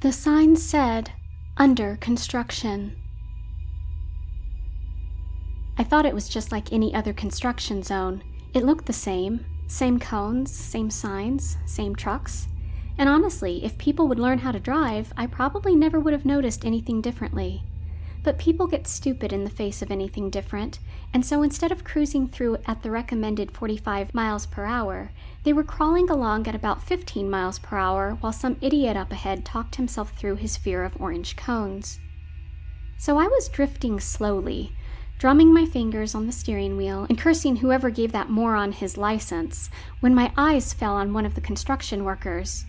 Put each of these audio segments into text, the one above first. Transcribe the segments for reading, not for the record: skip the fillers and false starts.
The sign said, "Under construction." I thought it was just like any other construction zone. It looked the same cones, same signs, same trucks. And honestly, if people would learn how to drive, I probably never would have noticed anything differently. But people get stupid in the face of anything different, and so instead of cruising through at the recommended 45 miles per hour, they were crawling along at about 15 miles per hour while some idiot up ahead talked himself through his fear of orange cones. So I was drifting slowly, drumming my fingers on the steering wheel and cursing whoever gave that moron his license, when my eyes fell on one of the construction workers.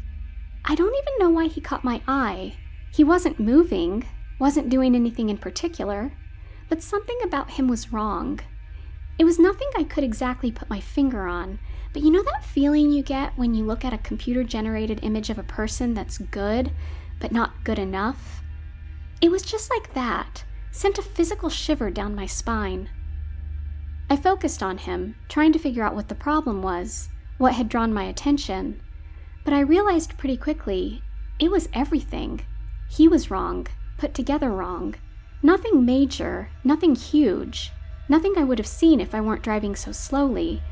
I don't even know why he caught my eye. He wasn't moving, wasn't doing anything in particular, but something about him was wrong. It was nothing I could exactly put my finger on, but you know that feeling you get when you look at a computer-generated image of a person that's good, but not good enough? It was just like that. Sent a physical shiver down my spine. I focused on him, trying to figure out what the problem was, what had drawn my attention. But I realized pretty quickly, it was everything. He was wrong, put together wrong. Nothing major, nothing huge, nothing I would have seen if I weren't driving so slowly.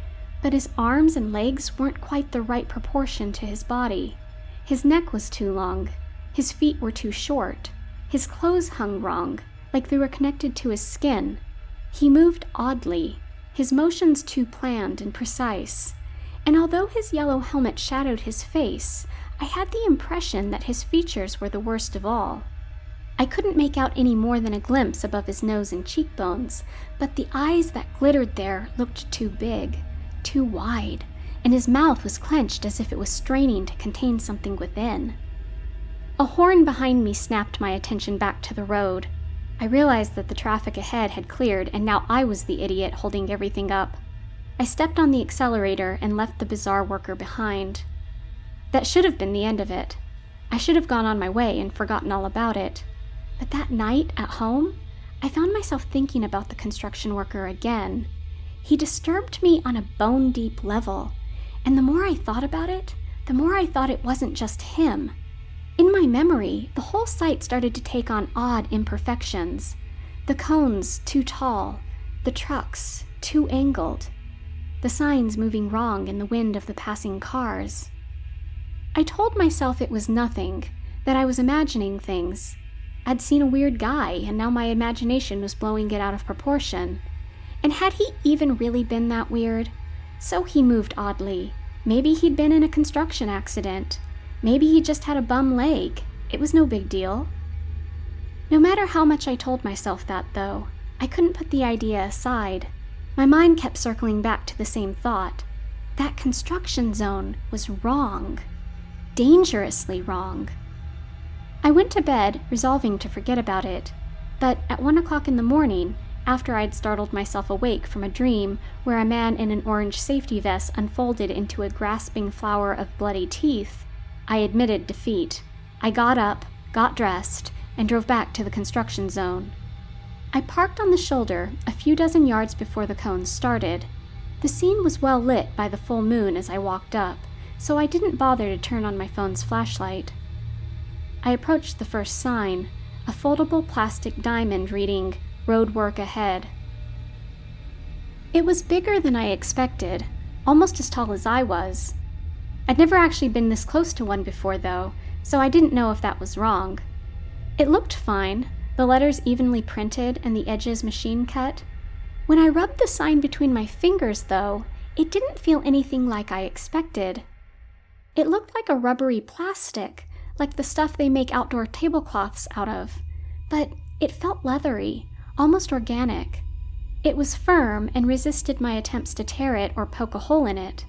But his arms and legs weren't quite the right proportion to his body. His neck was too long. His feet were too short. His clothes hung wrong, like they were connected to his skin. He moved oddly, his motions too planned and precise. And although his yellow helmet shadowed his face, I had the impression that his features were the worst of all. I couldn't make out any more than a glimpse above his nose and cheekbones, but the eyes that glittered there looked too big, too wide, and his mouth was clenched as if it was straining to contain something within. A horn behind me snapped my attention back to the road. I realized that the traffic ahead had cleared, and now I was the idiot holding everything up. I stepped on the accelerator and left the bizarre worker behind. That should have been the end of it. I should have gone on my way and forgotten all about it. But that night at home, I found myself thinking about the construction worker again. He disturbed me on a bone-deep level, and the more I thought about it, the more I thought it wasn't just him. In my memory, the whole site started to take on odd imperfections. The cones too tall, the trucks too angled, the signs moving wrong in the wind of the passing cars. I told myself it was nothing, that I was imagining things. I'd seen a weird guy, and now my imagination was blowing it out of proportion. And had he even really been that weird? So he moved oddly. Maybe he'd been in a construction accident. Maybe he just had a bum leg. It was no big deal. No matter how much I told myself that, though, I couldn't put the idea aside. My mind kept circling back to the same thought. That construction zone was wrong. Dangerously wrong. I went to bed, resolving to forget about it. But at 1 o'clock in the morning, after I'd startled myself awake from a dream where a man in an orange safety vest unfolded into a grasping flower of bloody teeth, I admitted defeat. I got up, got dressed, and drove back to the construction zone. I parked on the shoulder a few dozen yards before the cones started. The scene was well lit by the full moon as I walked up, so I didn't bother to turn on my phone's flashlight. I approached the first sign, a foldable plastic diamond reading, "Road work ahead." It was bigger than I expected, almost as tall as I was. I'd never actually been this close to one before, though, so I didn't know if that was wrong. It looked fine, the letters evenly printed and the edges machine cut. When I rubbed the sign between my fingers, though, it didn't feel anything like I expected. It looked like a rubbery plastic, like the stuff they make outdoor tablecloths out of, but it felt leathery, almost organic. It was firm and resisted my attempts to tear it or poke a hole in it.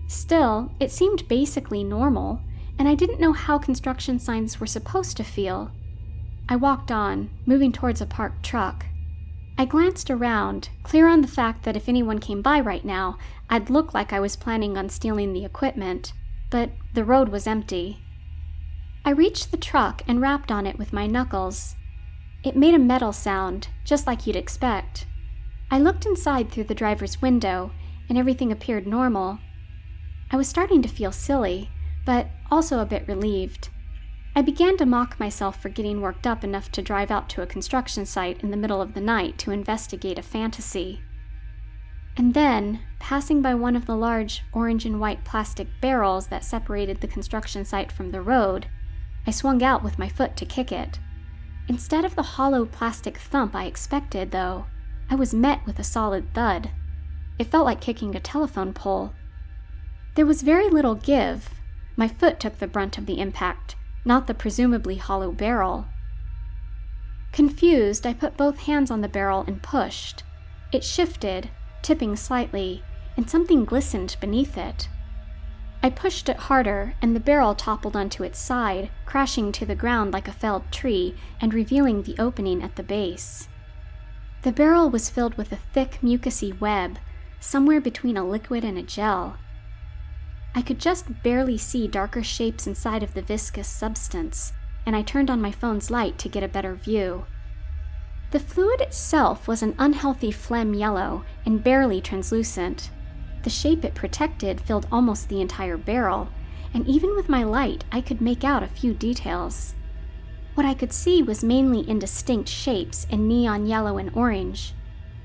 Still, it seemed basically normal, and I didn't know how construction signs were supposed to feel. I walked on, moving towards a parked truck. I glanced around, clear on the fact that if anyone came by right now, I'd look like I was planning on stealing the equipment, but the road was empty. I reached the truck and rapped on it with my knuckles. It made a metal sound, just like you'd expect. I looked inside through the driver's window, and everything appeared normal. I was starting to feel silly, but also a bit relieved. I began to mock myself for getting worked up enough to drive out to a construction site in the middle of the night to investigate a fantasy. And then, passing by one of the large orange and white plastic barrels that separated the construction site from the road, I swung out with my foot to kick it. Instead of the hollow plastic thump I expected, though, I was met with a solid thud. It felt like kicking a telephone pole. There was very little give. My foot took the brunt of the impact, not the presumably hollow barrel. Confused, I put both hands on the barrel and pushed. It shifted, tipping slightly, and something glistened beneath it. I pushed it harder, and the barrel toppled onto its side, crashing to the ground like a felled tree and revealing the opening at the base. The barrel was filled with a thick, mucousy web, somewhere between a liquid and a gel. I could just barely see darker shapes inside of the viscous substance, and I turned on my phone's light to get a better view. The fluid itself was an unhealthy phlegm yellow and barely translucent. The shape it protected filled almost the entire barrel, and even with my light I could make out a few details. What I could see was mainly indistinct shapes in neon yellow and orange.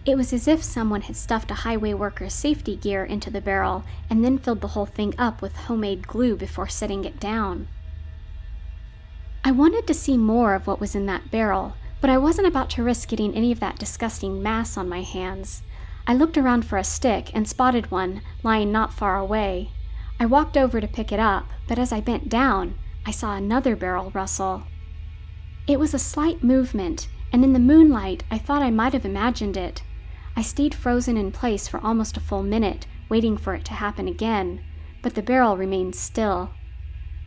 It was as if someone had stuffed a highway worker's safety gear into the barrel and then filled the whole thing up with homemade glue before setting it down. I wanted to see more of what was in that barrel, but I wasn't about to risk getting any of that disgusting mass on my hands. I looked around for a stick and spotted one lying not far away. I walked over to pick it up, but as I bent down, I saw another barrel rustle. It was a slight movement, and in the moonlight, I thought I might have imagined it. I stayed frozen in place for almost a full minute, waiting for it to happen again, but the barrel remained still.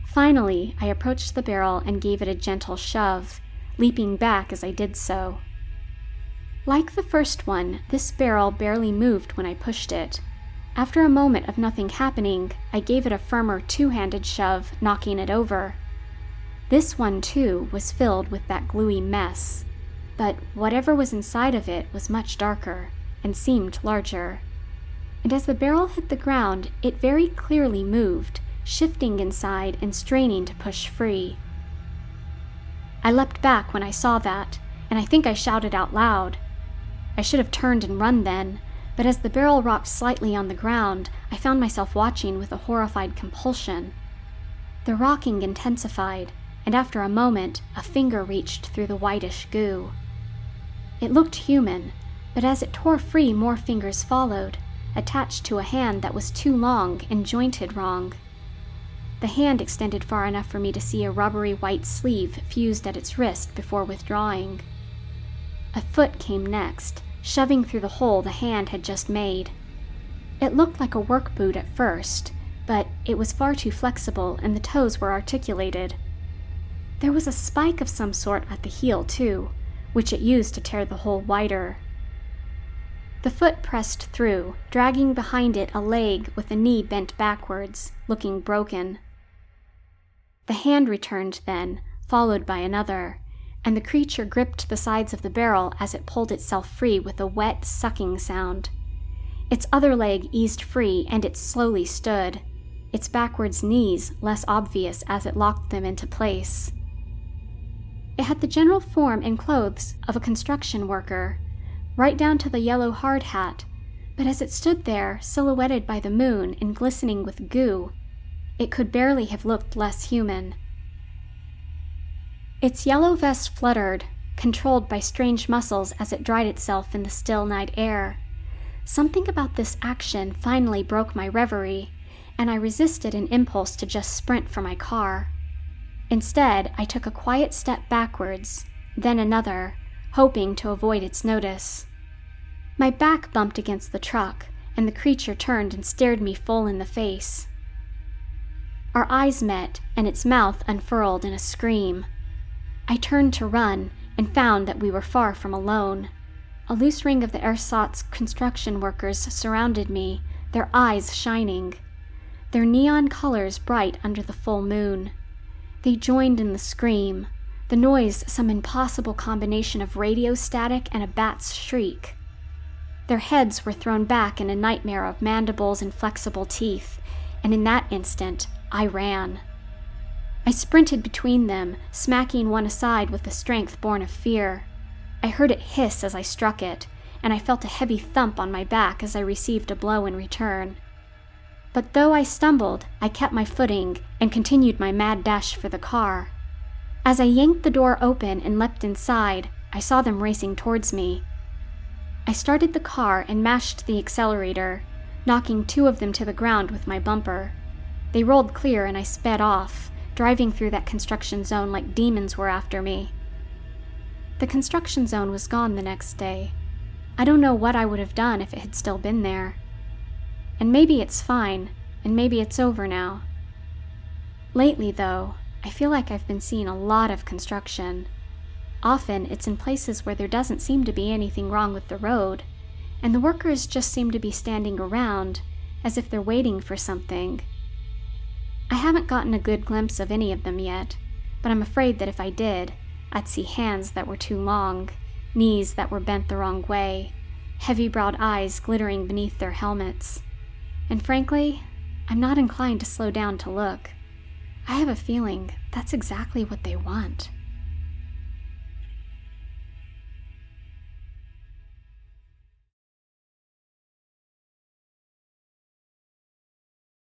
Finally, I approached the barrel and gave it a gentle shove, leaping back as I did so. Like the first one, this barrel barely moved when I pushed it. After a moment of nothing happening, I gave it a firmer two-handed shove, knocking it over. This one, too, was filled with that gluey mess, but whatever was inside of it was much darker and seemed larger. And as the barrel hit the ground, it very clearly moved, shifting inside and straining to push free. I leapt back when I saw that, and I think I shouted out loud. I should have turned and run then, but as the barrel rocked slightly on the ground, I found myself watching with a horrified compulsion. The rocking intensified, and after a moment, a finger reached through the whitish goo. It looked human, but as it tore free, more fingers followed, attached to a hand that was too long and jointed wrong. The hand extended far enough for me to see a rubbery white sleeve fused at its wrist before withdrawing. A foot came next, shoving through the hole the hand had just made. It looked like a work boot at first, but it was far too flexible and the toes were articulated. There was a spike of some sort at the heel, too, which it used to tear the hole wider. The foot pressed through, dragging behind it a leg with a knee bent backwards, looking broken. The hand returned then, followed by another, and the creature gripped the sides of the barrel as it pulled itself free with a wet, sucking sound. Its other leg eased free, and it slowly stood, its backwards knees less obvious as it locked them into place. It had the general form and clothes of a construction worker, right down to the yellow hard hat, but as it stood there, silhouetted by the moon and glistening with goo, it could barely have looked less human. Its yellow vest fluttered, controlled by strange muscles as it dried itself in the still night air. Something about this action finally broke my reverie, and I resisted an impulse to just sprint for my car. Instead, I took a quiet step backwards, then another, hoping to avoid its notice. My back bumped against the truck, and the creature turned and stared me full in the face. Our eyes met, and its mouth unfurled in a scream. I turned to run, and found that we were far from alone. A loose ring of the ersatz construction workers surrounded me, their eyes shining, their neon colors bright under the full moon. They joined in the scream, the noise some impossible combination of radio static and a bat's shriek. Their heads were thrown back in a nightmare of mandibles and flexible teeth, and in that instant, I ran. I sprinted between them, smacking one aside with the strength born of fear. I heard it hiss as I struck it, and I felt a heavy thump on my back as I received a blow in return. But though I stumbled, I kept my footing and continued my mad dash for the car. As I yanked the door open and leapt inside, I saw them racing towards me. I started the car and mashed the accelerator, knocking 2 of them to the ground with my bumper. They rolled clear and I sped off, driving through that construction zone like demons were after me. The construction zone was gone the next day. I don't know what I would have done if it had still been there. And maybe it's fine, and maybe it's over now. Lately, though, I feel like I've been seeing a lot of construction. Often, it's in places where there doesn't seem to be anything wrong with the road, and the workers just seem to be standing around, as if they're waiting for something. I haven't gotten a good glimpse of any of them yet, but I'm afraid that if I did, I'd see hands that were too long, knees that were bent the wrong way, heavy-browed eyes glittering beneath their helmets. And frankly, I'm not inclined to slow down to look. I have a feeling that's exactly what they want.